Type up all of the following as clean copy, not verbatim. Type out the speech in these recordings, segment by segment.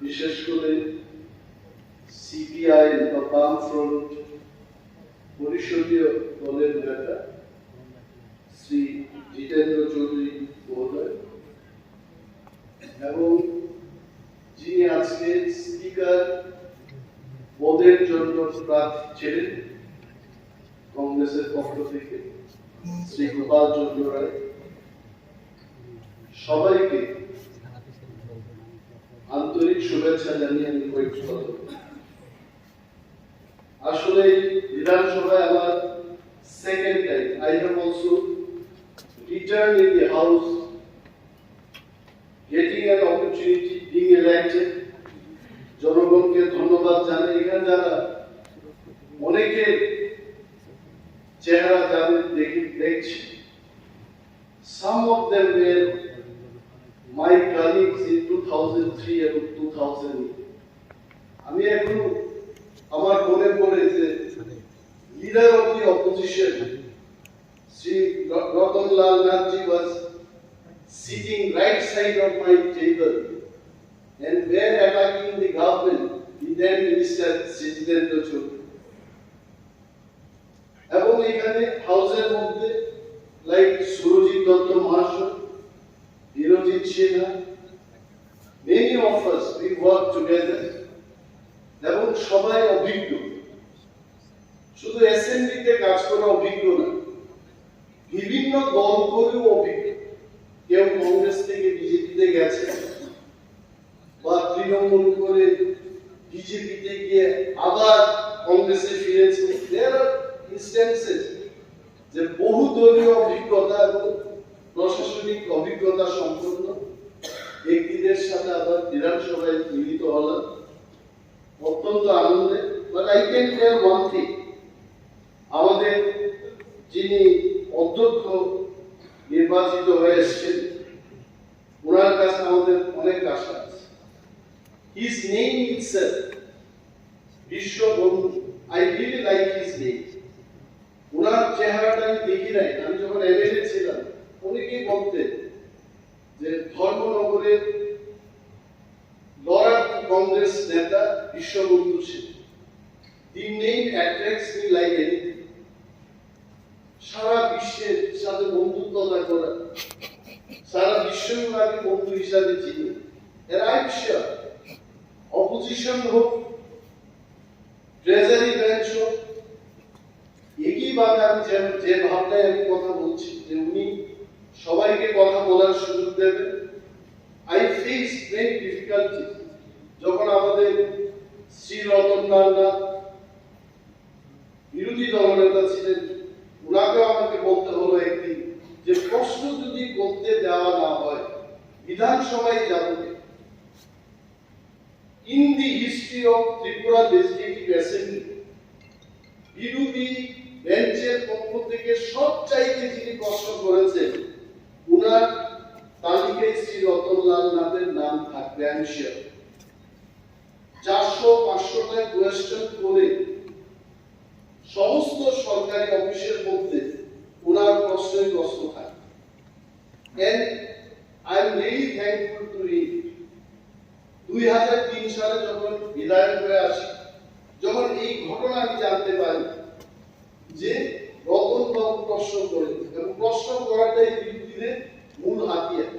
বিশেষ করে সিপিআই বা বামফ্রন্ট পরিষদীয় দলের নেতা শ্রী জিতেন্দ্র চৌধুরী মহোদয় এবং যিনি আজকে স্পিকার পদের জন্য প্রার্থী ছিলেন কংগ্রেসের পক্ষ থেকে শ্রী গোপাল চন্দ্র রায়, সবাইকে আন্তরিক শুভেচ্ছা জানিয়ে আমি কয়েকটি কথা বলব। আসলে বিধানসভায় আমার second time, I have also returned in the house, getting an opportunity, being elected. জনগণকে ধন্যবাদ জানাই। এখানে যারা অনেকের চেহারা যাদের দেখছি, some of them were my colleagues in 2003 and 2000. আমি এখন আমার মনে পড়ে যে leader of the opposition Sri Narwkha Nathji was sitting right side of my table and were attacking the government, the then Minister Sri Jitendra Choudhury. এবং এখানে হাউসের মধ্যে লাইক সুরজিৎ দত্ত মহাশয়, বিরোজিৎ Sinha, many of us we work together এবং সবাই অভিজ্ঞ, শুধু অ্যাসেম্বলিতে কাজ করা অভিজ্ঞ না, বিভিন্ন দল করেও অভিজ্ঞ। কেউ কংগ্রেস থেকে বিজেপিতে গেছে বা তৃণমূল করে বিজেপিতে গিয়ে আবার কংগ্রেসে ফিরেছে। There are instances যে বহু দলীয় অভিজ্ঞতা এবং প্রশাসনিক অভিজ্ঞতা সম্পন্ন ব্যক্তিদের সাথে আবার বিধানসভায় মিলিত হলাম, অত্যন্ত আনন্দে। But I can tell one thing, আমাদের যিনি অধ্যক্ষ নির্বাচিত হয়ে এসেছেন, ওনার কাছে আমাদের অনেক আশা আছে। His name itself, Biswabandhu, I really like his name. ওনার চেহারাটা আমি দেখি নাই, আমি যখন এমএলএ ছিলাম অনেকেই বলতেন যে ধর্মনগরের লড়াকু কংগ্রেস নেতা Biswabandhu Singh. The name attracts me like anything. সারা বিশ্বের সাথে বন্ধুত্বতা করা, সারা বিশ্বব্যাপী বন্ধু হিসাবে চিনি। And I'm sure opposition হোক, ট্রেজারি ব্রাঞ্চ হোক, একইভাবে আমি যে ভাবনায় আমি কথা বলছি যে উনি সবাইকে কথা বলার সুযোগ দেবেন। I faced many difficulties যখন আমাদের শ্রী রতনলাল নাথ বিরোধী দলনেতা ছিলেন, ওনাকেও আমাকে বলতে হলো একদিন যে প্রশ্ন যদি করতে দেওয়া না হয় বিধানসভায় যাবে। In the history of Tripura Legislative Assembly, বিরোধী বেঞ্চের পক্ষ থেকে সবচাইতে যিনি প্রশ্ন করেছেন, উনার তালিকায় শ্রী রতনলাল নাথের নাম থাকবে। আমি শিওর 400-500টা কোয়েশ্চেন করে সমস্ত সরকারি অফিসের মধ্যে ওনার প্রশ্নের প্রশ্ন থাকে। And I am really thankful to him. 2003 সালে যখন বিধায়ক হয়ে আসি, যখন এই ঘটনা আমি জানতে পারি যে রতনবাবু প্রশ্ন করেন এবং প্রশ্ন করাটাই বিরোধীদের মূল হাতিয়ার।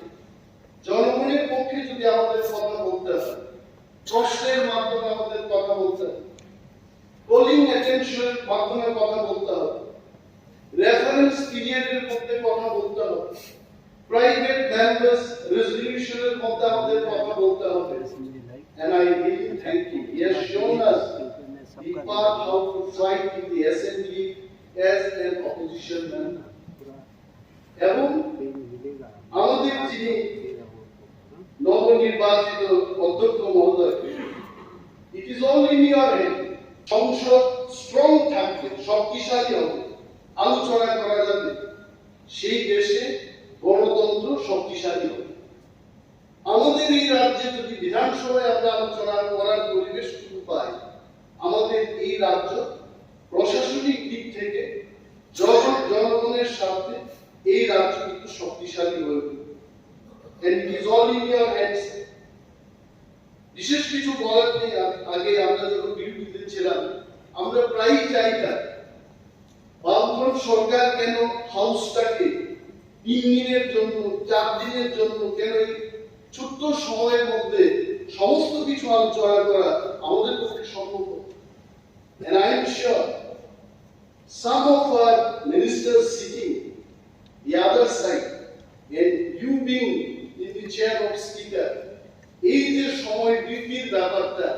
জনগণের পক্ষে যদি আমাদের কথা বলতে হয়, প্রশ্নের মাধ্যমে আমাদের কথা বলতে হয়, পোলিং অ্যাটেনশনের মাধ্যমে কথা বলতে হবে, রেফারেন্স পিরিয়ডের মধ্যে কথা বলতে হবে, প্রাইভেট মেম্বার্স রেজলিউশনের মধ্যে আমাদের কথা বলতে হবে। And I really thank him. He has shown us the path how to fight in the assembly as an opposition member. এবং আমাদের যিনি নবনির্বাচিত অধ্যক্ষ মহোদয়, it is all in your hand. সংসদ স্ট্রং থাকবে, শক্তিশালী হবে, আলোচনা করা যাবে, সেই দেশে গণতন্ত্র শক্তিশালী হবে। আমাদের এই রাজ্যে যদি বিধানসভায় আমরা আলোচনা করার পরিবেশটুকু পাই, আমাদের এই রাজ্য প্রশাসনিক দিক থেকে জনগণের সাথে এই রাজ্য কিন্তু শক্তিশালী হয়ে উঠবে। And it is all in your hands. বিশেষ কিছু বলার নেই। আগে আমরা যখন বিরোধীতে ছিলাম আমরা প্রায়ই চাইতাম বামফ্রন্ট সরকার কেন হাউসটাকে 3 দিনের জন্য 4 দিনের জন্য কেন এই ছোট্ট সময়ের মধ্যে সমস্ত কিছু আলোচনা করা আমাদের পক্ষে সম্ভব। And I am sure some of our ministers sitting the other side and you being in the chair of speaker, এই যে সময় বৃদ্ধির ব্যাপারটা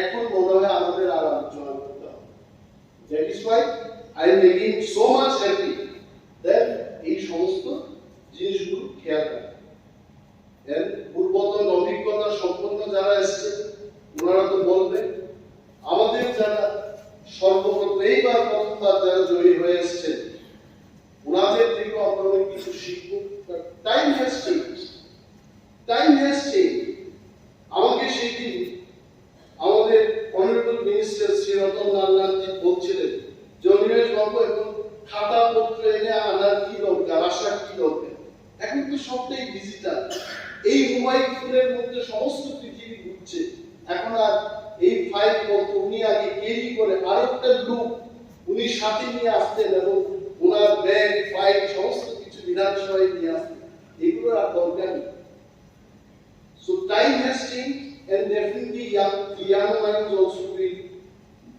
এখন মনে হয় আমাদের আর আলোচনা করতে হবে। That is why I am again so much happy that এই সমস্ত জিনিসগুলো খেয়াল রাখা। এর পূর্বতন অভিজ্ঞতা সম্পন্ন যারা এসছে ওনারা তো বলবেন, আমাদের যারা সর্বপ্রথম এইবার প্রথমবার যারা জয়ী হয়ে এসছেন ওনাদের থেকেও আমরা অনেক কিছু শিখবো। Time has change, time has change. আমাকে সেদিন আমাদের অনারেবল মিনিস্টার শ্রী রতন লালজি বলছিলেন যে অনিমেষ বাবু এখন খাতা পত্র এনে আনার কি দরকার, আসার কি দরকার, এখন তো সবটাই ডিজিটাল। এই মোবাইল ফোনের মধ্যে সমস্ত পৃথিবী ঘুরছে। এখন আর এই ফাইল পত্র উনি আগে ক্যারি করে আরেকটা লোক উনি সাথে নিয়ে আসতেন এবং ওনার ব্যাগ ফাইল সমস্ত কিছু বিধানসভায় নিয়ে আসতেন, এগুলো আর দরকার নেই। So time has changed and definitely young minds also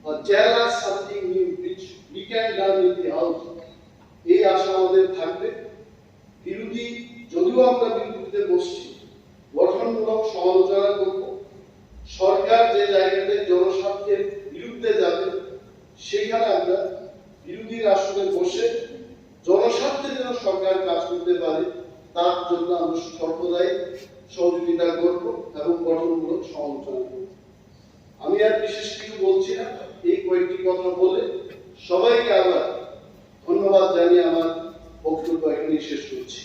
will tell us something new which we can learn in the house. এই আশা আমাদের থাকবে। বিরোধী যদিও আমরা বিরোধীতে বসছি, গঠনমূলক সমালোচনা করব। সরকার যে জায়গাতে জনস্বার্থের বিরুদ্ধে যাবে সেখানে আমরা বিরোধীর আসনে বসে জনস্বার্থে যেন সরকার কাজ করতে পারে তার জন্য আমরা সর্বদাই সহযোগিতা করব এবং গঠনমূলক সমালোচনা করব। আমি আর বিশেষ কিছু বলছি না, এই কয়েকটি কথা বলে সবাইকে আবার ধন্যবাদ জানিয়ে আমার বক্তব্য এখানেই শেষ করছি।